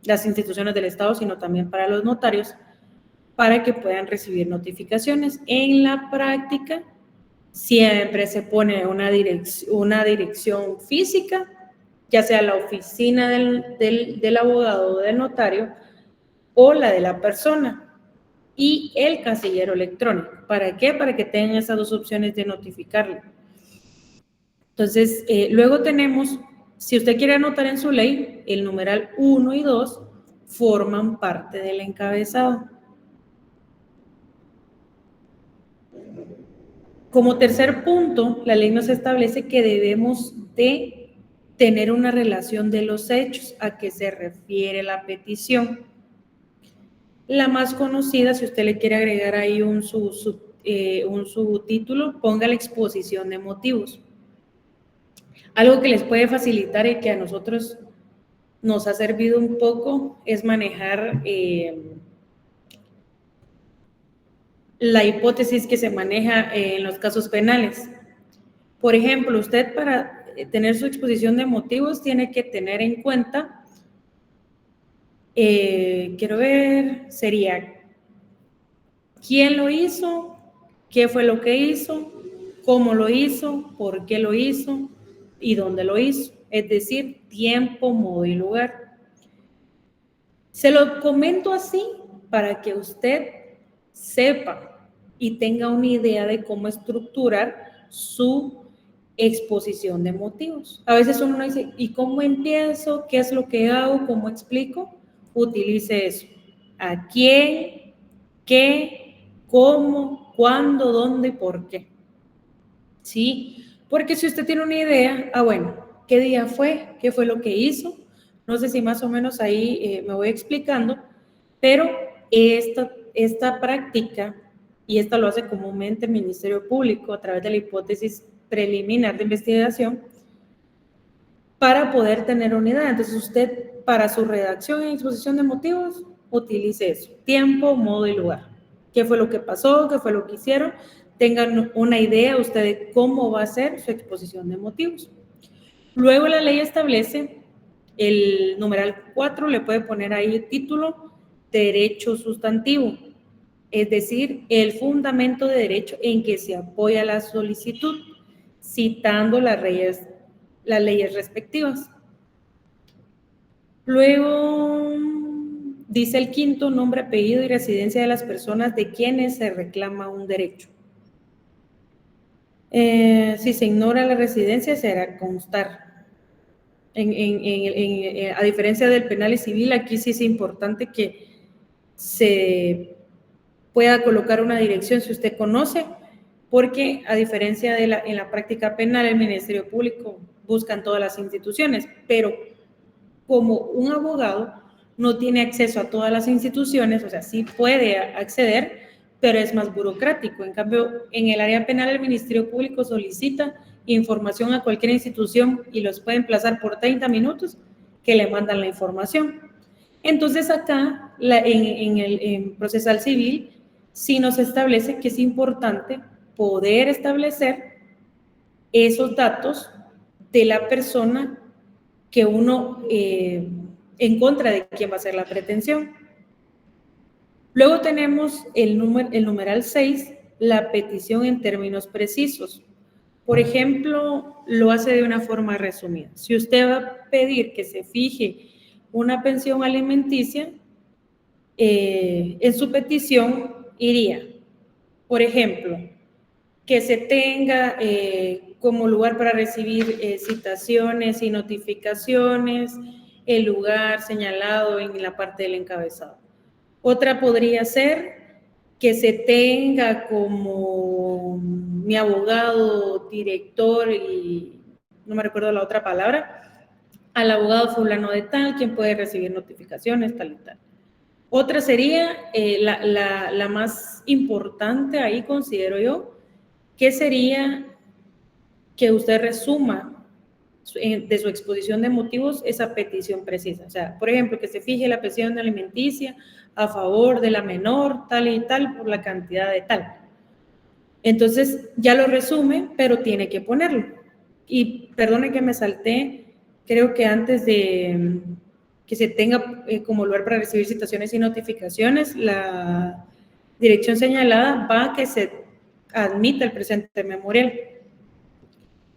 las instituciones del Estado, sino también para los notarios, para que puedan recibir notificaciones. En la práctica, siempre se pone una dirección física, ya sea la oficina del abogado o del notario, o la de la persona, y el casillero electrónico. ¿Para qué? Para que tengan esas dos opciones de notificarle. Entonces, luego tenemos, si usted quiere anotar en su ley, el numeral 1 y 2 forman parte del encabezado. Como tercer punto, la ley nos establece que debemos de tener una relación de los hechos a que se refiere la petición. La más conocida, si usted le quiere agregar ahí un subtítulo, ponga la exposición de motivos. Algo que les puede facilitar y que a nosotros nos ha servido un poco es manejar la hipótesis que se maneja en los casos penales. Por ejemplo, usted para tener su exposición de motivos tiene que tener en cuenta, quiero ver, sería quién lo hizo, qué fue lo que hizo, cómo lo hizo, por qué lo hizo y dónde lo hizo, es decir, tiempo, modo y lugar. Se lo comento así para que usted sepa y tenga una idea de cómo estructurar su exposición de motivos. A veces uno dice, ¿y cómo empiezo? ¿Qué es lo que hago? ¿Cómo explico? Utilice eso. ¿A quién? ¿Qué? ¿Cómo? ¿Cuándo? ¿Dónde? ¿Por qué? ¿Sí? Porque si usted tiene una idea, bueno, ¿qué día fue? ¿Qué fue lo que hizo? No sé si más o menos ahí me voy explicando, pero esta práctica, y esta lo hace comúnmente el Ministerio Público a través de la hipótesis preliminar de investigación, para poder tener unidad. Entonces usted, para su redacción y exposición de motivos, utilice eso, tiempo, modo y lugar. ¿Qué fue lo que pasó? ¿Qué fue lo que hicieron? Tengan una idea usted de cómo va a ser su exposición de motivos. Luego la ley establece el numeral 4, le puede poner ahí el título, derecho sustantivo, es decir, el fundamento de derecho en que se apoya la solicitud, citando las leyes respectivas. Luego dice el quinto, nombre, apellido y residencia de las personas de quienes se reclama un derecho. Si se ignora la residencia, se hará constar. A diferencia del penal y civil, aquí sí es importante que se pueda colocar una dirección si usted conoce, porque a diferencia en la práctica penal, el Ministerio Público busca en todas las instituciones, pero como un abogado no tiene acceso a todas las instituciones, o sea, sí puede acceder, pero es más burocrático. En cambio, en el área penal, el Ministerio Público solicita información a cualquier institución y los puede emplazar por 30 minutos que le mandan la información. Entonces, acá, en procesal civil, sí nos establece que es importante poder establecer esos datos de la persona que uno, en contra de quién va a ser la pretensión. Luego tenemos el numeral 6, la petición en términos precisos. Por ejemplo, lo hace de una forma resumida. Si usted va a pedir que se fije una pensión alimenticia, en su petición iría, por ejemplo, que se tenga como lugar para recibir citaciones y notificaciones el lugar señalado en la parte del encabezado. Otra podría ser que se tenga como mi abogado, director y no me recuerdo la otra palabra, al abogado fulano de tal, quien puede recibir notificaciones, tal y tal. Otra sería la más importante ahí, considero yo, que sería que usted resuma de su exposición de motivos esa petición precisa. O sea, por ejemplo, que se fije la pensión alimenticia a favor de la menor, tal y tal, por la cantidad de tal. Entonces, ya lo resume, pero tiene que ponerlo. Y perdone que me salté, creo que antes de que se tenga como lugar para recibir citaciones y notificaciones, la dirección señalada va a que se admita el presente memorial.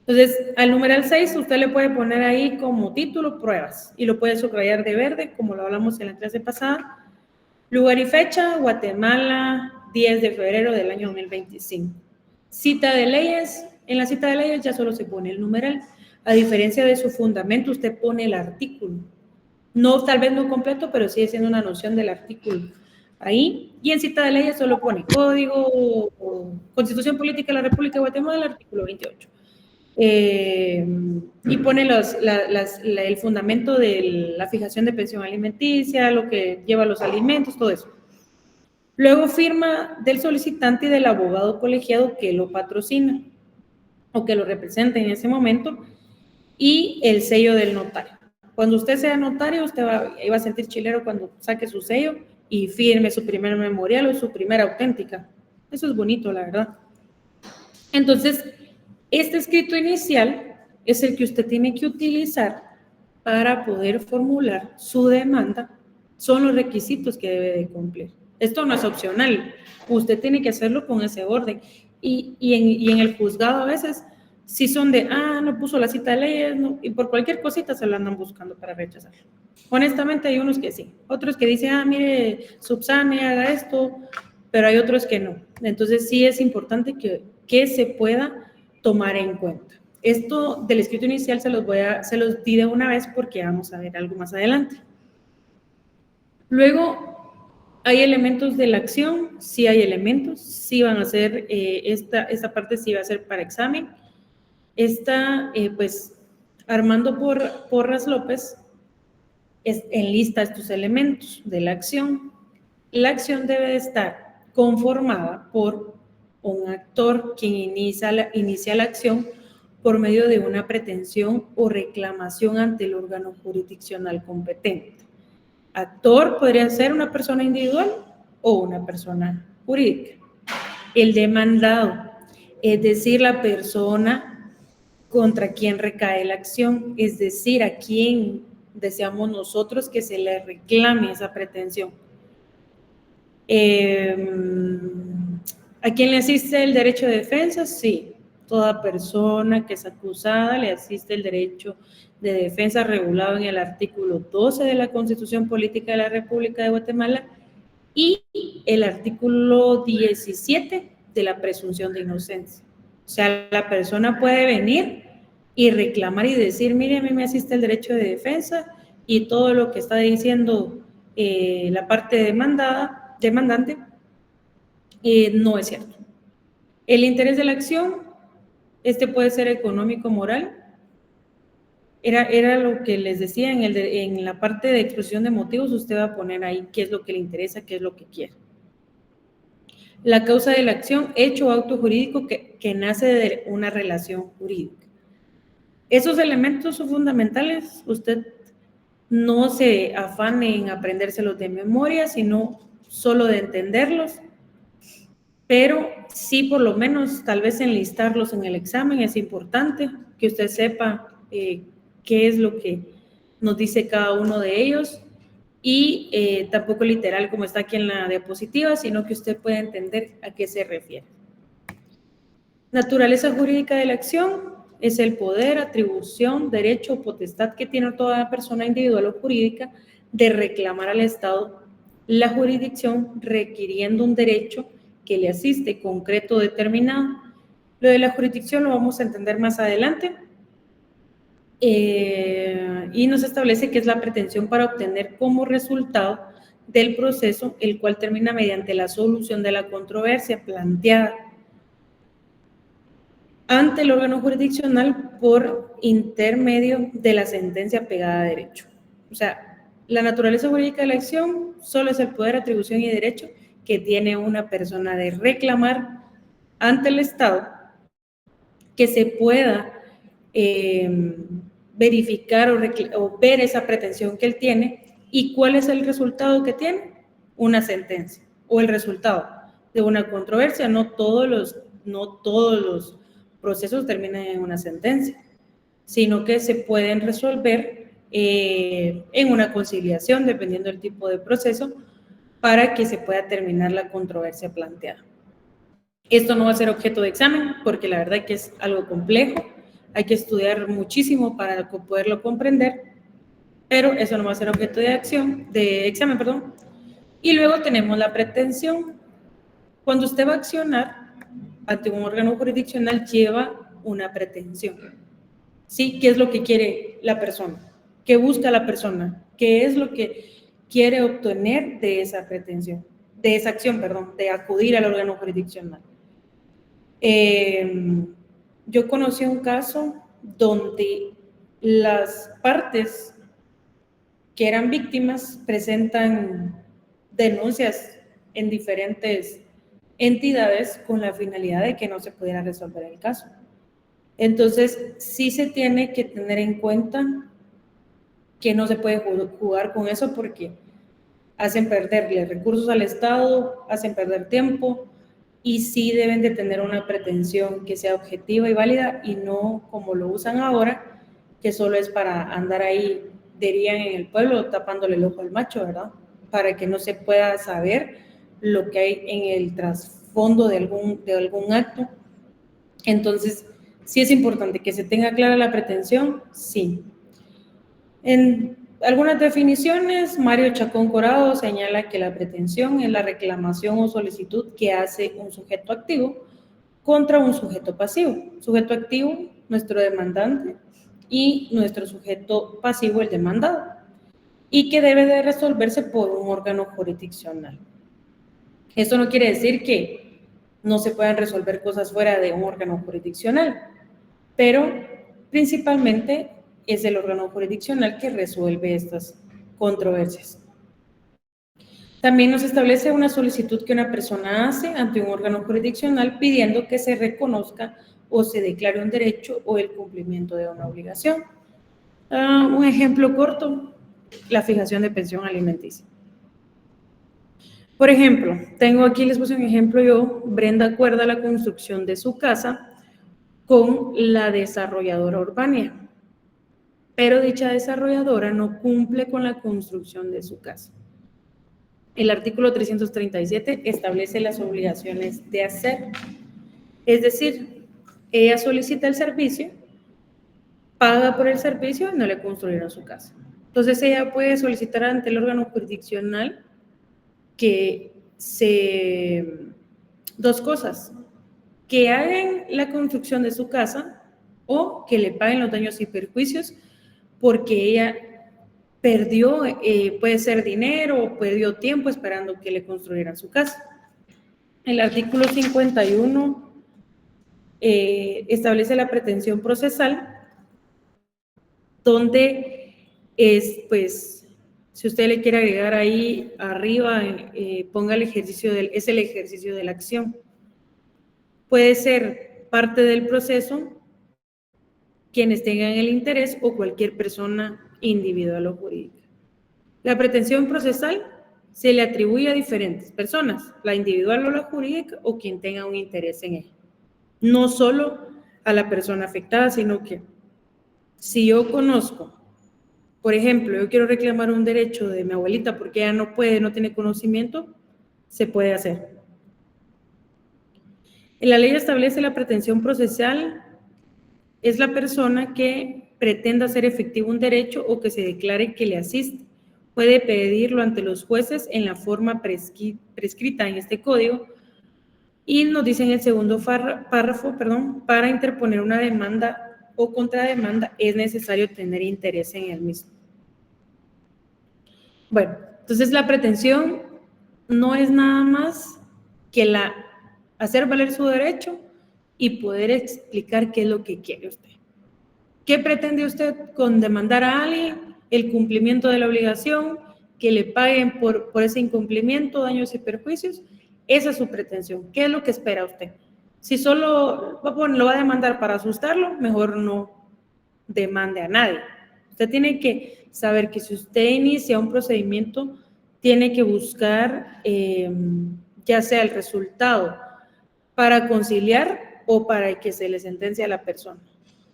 Entonces, al numeral 6 usted le puede poner ahí como título pruebas y lo puede subrayar de verde, como lo hablamos en la clase pasada. Lugar y fecha, Guatemala, 10 de febrero del año 2025. Cita de leyes, en la cita de leyes ya solo se pone el numeral. A diferencia de su fundamento, usted pone el artículo. No, tal vez no completo, pero sigue siendo una noción del artículo ahí. Y en cita de leyes solo pone Código, Constitución Política de la República de Guatemala, artículo 28. Y pone el fundamento de la fijación de pensión alimenticia, lo que lleva los alimentos, todo eso. Luego firma del solicitante y del abogado colegiado que lo patrocina o que lo representa en ese momento y el sello del notario. Cuando usted sea notario, usted va a sentir chilero cuando saque su sello y firme su primer memorial o su primera auténtica. Eso es bonito, la verdad. Entonces, este escrito inicial es el que usted tiene que utilizar para poder formular su demanda. Son los requisitos que debe de cumplir. Esto no es opcional. Usted tiene que hacerlo con ese orden. Y en el juzgado a veces, si son de, no puso la cita de leyes, no, y por cualquier cosita se lo andan buscando para rechazarlo. Honestamente hay unos que sí. Otros que dicen, mire, subsane, haga esto, pero hay otros que no. Entonces sí es importante que se pueda tomar en cuenta. Esto del escrito inicial se los di de una vez porque vamos a ver algo más adelante. Luego, ¿hay elementos de la acción? Sí hay elementos, sí van a ser, esta parte sí va a ser para examen. Pues, Armando Porras López enlista estos elementos de la acción. La acción debe de estar conformada por un actor quien inicia la acción por medio de una pretensión o reclamación ante el órgano jurisdiccional competente. Actor podría ser una persona individual o una persona jurídica. El demandado, es decir, la persona contra quien recae la acción, es decir, a quien deseamos nosotros que se le reclame esa pretensión. ¿A quién le asiste el derecho de defensa? Sí, toda persona que es acusada le asiste el derecho de defensa regulado en el artículo 12 de la Constitución Política de la República de Guatemala y el artículo 17 de la presunción de inocencia. O sea, la persona puede venir y reclamar y decir, mire, a mí me asiste el derecho de defensa y todo lo que está diciendo la parte demandante no es cierto. El interés de la acción, puede ser económico, moral. Era lo que les decía en la parte de exposición de motivos, usted va a poner ahí qué es lo que le interesa, qué es lo que quiere. La causa de la acción, hecho o acto jurídico que nace de una relación jurídica. Esos elementos son fundamentales. Usted no se afane en aprendérselos de memoria, sino solo de entenderlos, pero sí por lo menos tal vez enlistarlos en el examen. Es importante que usted sepa qué es lo que nos dice cada uno de ellos y tampoco literal como está aquí en la diapositiva, sino que usted pueda entender a qué se refiere. Naturaleza jurídica de la acción es el poder, atribución, derecho o potestad que tiene toda persona individual o jurídica de reclamar al Estado la jurisdicción requiriendo un derecho que le asiste concreto determinado. Lo de la jurisdicción lo vamos a entender más adelante. Y nos establece que es la pretensión para obtener como resultado del proceso, el cual termina mediante la solución de la controversia planteada ante el órgano jurisdiccional por intermedio de la sentencia pegada a derecho. O sea, la naturaleza jurídica de la acción solo es el poder, atribución y derecho que tiene una persona de reclamar ante el Estado que se pueda verificar o ver esa pretensión que él tiene. ¿Y cuál es el resultado que tiene? Una sentencia o el resultado de una controversia. No todos los procesos terminan en una sentencia, sino que se pueden resolver en una conciliación, dependiendo del tipo de proceso, para que se pueda terminar la controversia planteada. Esto no va a ser objeto de examen, porque la verdad que es algo complejo, hay que estudiar muchísimo para poderlo comprender, pero eso no va a ser objeto de examen. Y luego tenemos la pretensión. Cuando usted va a accionar ante un órgano jurisdiccional, lleva una pretensión. ¿Sí? ¿Qué es lo que quiere la persona? ¿Qué busca la persona? ¿Qué es lo que quiere obtener de esa pretensión? De esa acción, de acudir al órgano jurisdiccional. Yo conocí un caso donde las partes que eran víctimas presentan denuncias en diferentes entidades con la finalidad de que no se pudiera resolver el caso. Entonces, sí se tiene que tener en cuenta que no se puede jugar con eso porque hacen perderle recursos al Estado, hacen perder tiempo, y sí deben de tener una pretensión que sea objetiva y válida y no como lo usan ahora, que solo es para andar ahí, dirían en el pueblo, tapándole el ojo al macho, ¿verdad? Para que no se pueda saber lo que hay en el trasfondo de algún acto. Entonces, sí es importante que se tenga clara la pretensión, sí. En algunas definiciones, Mario Chacón Corado señala que la pretensión es la reclamación o solicitud que hace un sujeto activo contra un sujeto pasivo. Sujeto activo, nuestro demandante, y nuestro sujeto pasivo, el demandado, y que debe de resolverse por un órgano jurisdiccional. Esto no quiere decir que no se puedan resolver cosas fuera de un órgano jurisdiccional, pero principalmente es el órgano jurisdiccional que resuelve estas controversias. También nos establece una solicitud que una persona hace ante un órgano jurisdiccional pidiendo que se reconozca o se declare un derecho o el cumplimiento de una obligación. Un ejemplo corto, la fijación de pensión alimenticia. Por ejemplo, tengo aquí, les puse un ejemplo yo, Brenda acuerda la construcción de su casa con la desarrolladora Urbania, pero dicha desarrolladora no cumple con la construcción de su casa. El artículo 337 establece las obligaciones de hacer, es decir, ella solicita el servicio, paga por el servicio y no le construyeron su casa. Entonces ella puede solicitar ante el órgano jurisdiccional que dos cosas, que hagan la construcción de su casa o que le paguen los daños y perjuicios porque ella perdió, puede ser dinero o perdió tiempo esperando que le construyeran su casa. El artículo 51 establece la pretensión procesal, donde es, pues, si usted le quiere agregar ahí arriba, ponga el ejercicio es el ejercicio de la acción. Puede ser parte del proceso, quienes tengan el interés o cualquier persona individual o jurídica. La pretensión procesal se le atribuye a diferentes personas, la individual o la jurídica o quien tenga un interés en ella. No solo a la persona afectada, sino que si yo conozco, por ejemplo, yo quiero reclamar un derecho de mi abuelita porque ella no puede, no tiene conocimiento, se puede hacer. En la ley establece la pretensión procesal, es la persona que pretenda hacer efectivo un derecho o que se declare que le asiste puede pedirlo ante los jueces en la forma prescrita en este código. Y nos dice en el segundo párrafo, para interponer una demanda o contrademanda es necesario tener interés en el mismo. Bueno, entonces la pretensión no es nada más que hacer valer su derecho y poder explicar qué es lo que quiere usted. ¿Qué pretende usted con demandar a alguien? El cumplimiento de la obligación, que le paguen por ese incumplimiento, daños y perjuicios. Esa es su pretensión. ¿Qué es lo que espera usted? Si solo lo va a demandar para asustarlo, mejor no demande a nadie. Usted tiene que saber que si usted inicia un procedimiento, tiene que buscar ya sea el resultado para conciliar o para que se le sentencie a la persona.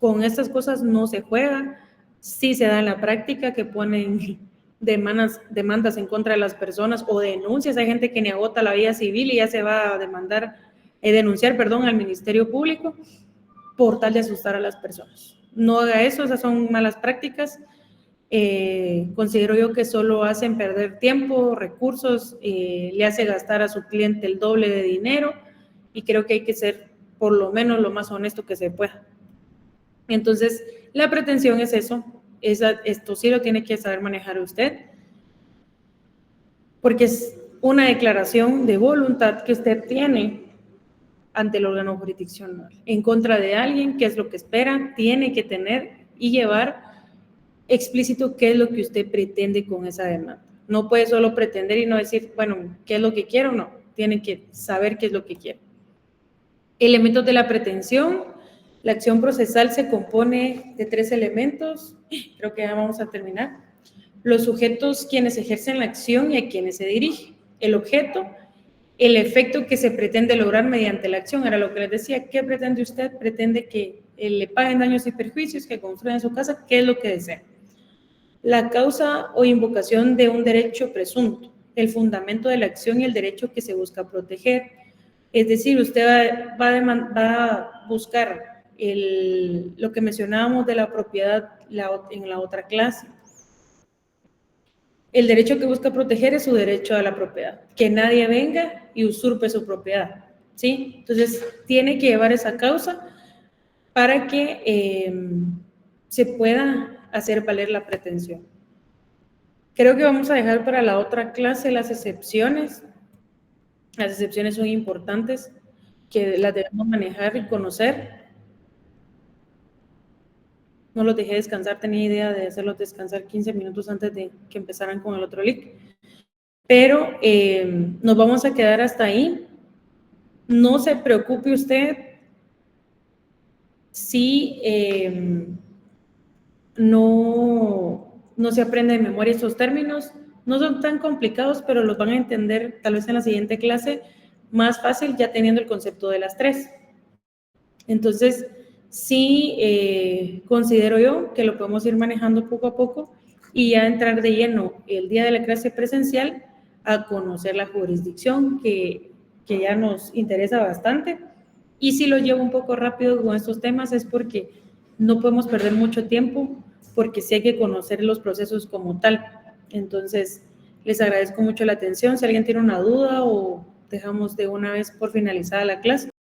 Con estas cosas no se juega. Sí se da en la práctica que ponen demandas en contra de las personas o denuncias. Hay gente que ni agota la vía civil y ya se va a denunciar al Ministerio Público por tal de asustar a las personas. No haga eso, esas son malas prácticas. Considero yo que solo hacen perder tiempo, recursos, le hace gastar a su cliente el doble de dinero y creo que hay que ser por lo menos lo más honesto que se pueda. Entonces, la pretensión es eso, esto sí lo tiene que saber manejar usted, porque es una declaración de voluntad que usted tiene ante el órgano jurisdiccional en contra de alguien, qué es lo que espera, tiene que tener y llevar explícito qué es lo que usted pretende con esa demanda. No puede solo pretender y no decir, bueno, ¿qué es lo que quiero? No, tiene que saber qué es lo que quiere. Elementos de la pretensión. La acción procesal se compone de 3 elementos, creo que ya vamos a terminar. Los sujetos quienes ejercen la acción y a quienes se dirige. El objeto, el efecto que se pretende lograr mediante la acción, era lo que les decía. ¿Qué pretende usted? Pretende que le paguen daños y perjuicios, que construyan su casa, ¿qué es lo que desea? La causa o invocación de un derecho presunto, el fundamento de la acción y el derecho que se busca proteger. Es decir, usted va a buscar lo que mencionábamos de la propiedad en la otra clase. El derecho que busca proteger es su derecho a la propiedad, que nadie venga y usurpe su propiedad, ¿sí? Entonces, tiene que llevar esa causa para que se pueda hacer valer la pretensión. Creo que vamos a dejar para la otra clase las excepciones. Las excepciones son importantes, que las debemos manejar y conocer. No los dejé descansar, tenía idea de hacerlos descansar 15 minutos antes de que empezaran con el otro link. Pero nos vamos a quedar hasta ahí. No se preocupe usted si no se aprende de memoria estos términos. No son tan complicados, pero los van a entender tal vez en la siguiente clase más fácil, ya teniendo el concepto de las 3. Entonces, sí considero yo que lo podemos ir manejando poco a poco y ya entrar de lleno el día de la clase presencial a conocer la jurisdicción que ya nos interesa bastante. Y si lo llevo un poco rápido con estos temas es porque no podemos perder mucho tiempo, porque sí hay que conocer los procesos como tal. Entonces, les agradezco mucho la atención. Si alguien tiene una duda o dejamos de una vez por finalizada la clase.